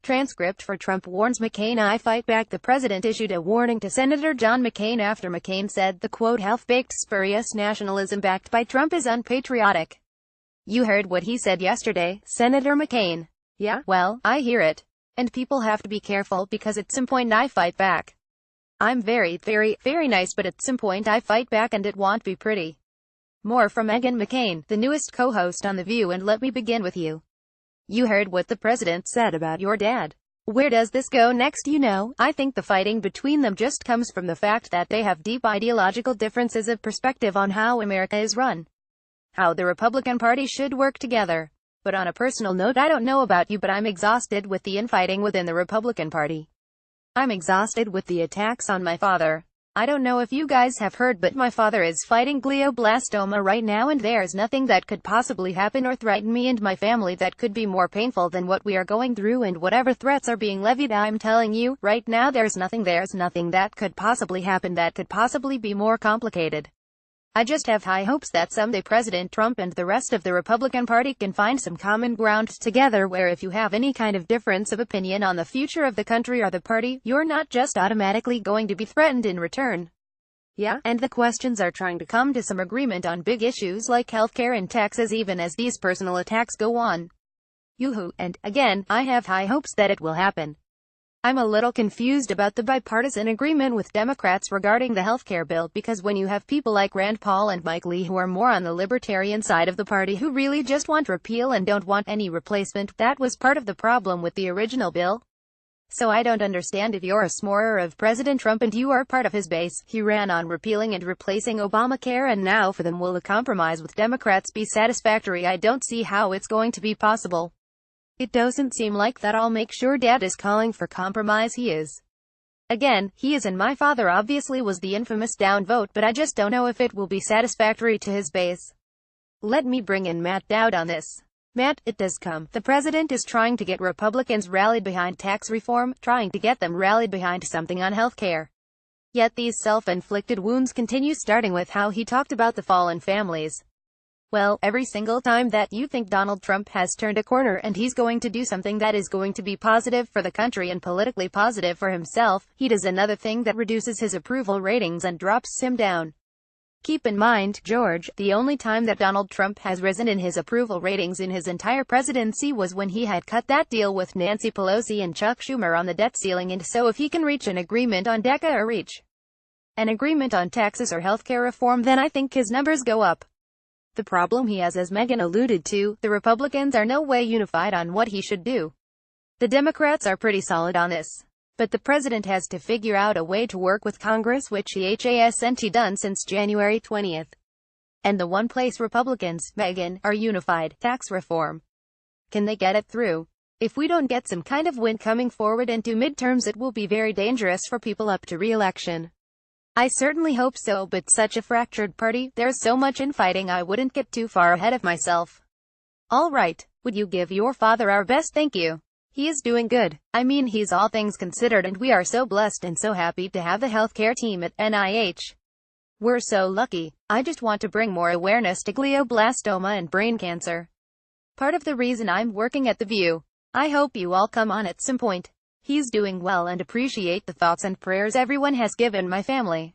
Transcript for Trump warns McCain I fight back. The president issued a warning to Senator John McCain after McCain said the quote half-baked spurious nationalism backed by Trump is unpatriotic. You heard what he said yesterday, Senator McCain. Yeah, well, I hear it. And people have to be careful because at some point I fight back. I'm very nice, but at some point I fight back and it won't be pretty. More from Meghan McCain, the newest co-host on The View, and let me begin with you. You heard what the president said about your dad. Where does this go next? I think the fighting between them just comes from the fact that they have deep ideological differences of perspective on how America is run. How the Republican Party should work together. But on a personal note, I don't know about you, but I'm exhausted with the infighting within the Republican Party. I'm exhausted with the attacks on my father. I don't know if you guys have heard, but my father is fighting glioblastoma right now, and there's nothing that could possibly happen or threaten me and my family that could be more painful than what we are going through, and whatever threats are being levied, I'm telling you, right now there's nothing that could possibly happen that could possibly be more complicated. I just have high hopes that someday President Trump and the rest of the Republican Party can find some common ground together, where if you have any kind of difference of opinion on the future of the country or the party, you're not just automatically going to be threatened in return. Yeah, and the questions are trying to come to some agreement on big issues like healthcare and taxes, even as these personal attacks go on. Yoo-hoo, and, again, I have high hopes that it will happen. I'm a little confused about the bipartisan agreement with Democrats regarding the healthcare bill, because when you have people like Rand Paul and Mike Lee who are more on the libertarian side of the party, who really just want repeal and don't want any replacement, that was part of the problem with the original bill. So I don't understand if you're a s'morer of President Trump and you are part of his base. He ran on repealing and replacing Obamacare, and now for them will a compromise with Democrats be satisfactory? I don't see how it's going to be possible. It doesn't seem like that. I'll make sure Dad is calling for compromise. He is. Again, he is, and my father obviously was the infamous downvote, but I just don't know if it will be satisfactory to his base. Let me bring in Matt Dowd on this. Matt, it does come. The president is trying to get Republicans rallied behind tax reform, trying to get them rallied behind something on health care. Yet these self-inflicted wounds continue, starting with how he talked about the fallen families. Well, every single time that you think Donald Trump has turned a corner and he's going to do something that is going to be positive for the country and politically positive for himself, he does another thing that reduces his approval ratings and drops him down. Keep in mind, George, the only time that Donald Trump has risen in his approval ratings in his entire presidency was when he had cut that deal with Nancy Pelosi and Chuck Schumer on the debt ceiling, and so if he can reach an agreement on DACA or reach an agreement on taxes or healthcare reform, then I think his numbers go up. The problem he has, as Meghan alluded to, the Republicans are no way unified on what he should do. The Democrats are pretty solid on this. But the president has to figure out a way to work with Congress, which he hasn't done since January 20th. And the one place Republicans, Meghan, are unified, tax reform. Can they get it through? If we don't get some kind of win coming forward into midterms, it will be very dangerous for people up to re-election. I certainly hope so, but such a fractured party, there's so much infighting, I wouldn't get too far ahead of myself. All right, would you give your father our best thank you? He is doing good. I mean, he's all things considered, and we are so blessed and so happy to have the healthcare team at NIH. We're so lucky. I just want to bring more awareness to glioblastoma and brain cancer. Part of the reason I'm working at The View. I hope you all come on at some point. He's doing well and appreciate the thoughts and prayers everyone has given my family.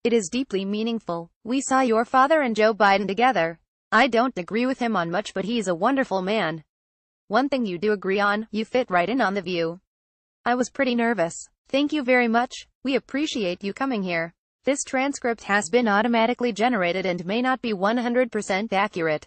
It is deeply meaningful. We saw your father and Joe Biden together. I don't agree with him on much, but he's a wonderful man. One thing you do agree on, you fit right in on The View. I was pretty nervous. Thank you very much. We appreciate you coming here. This transcript has been automatically generated and may not be 100% accurate.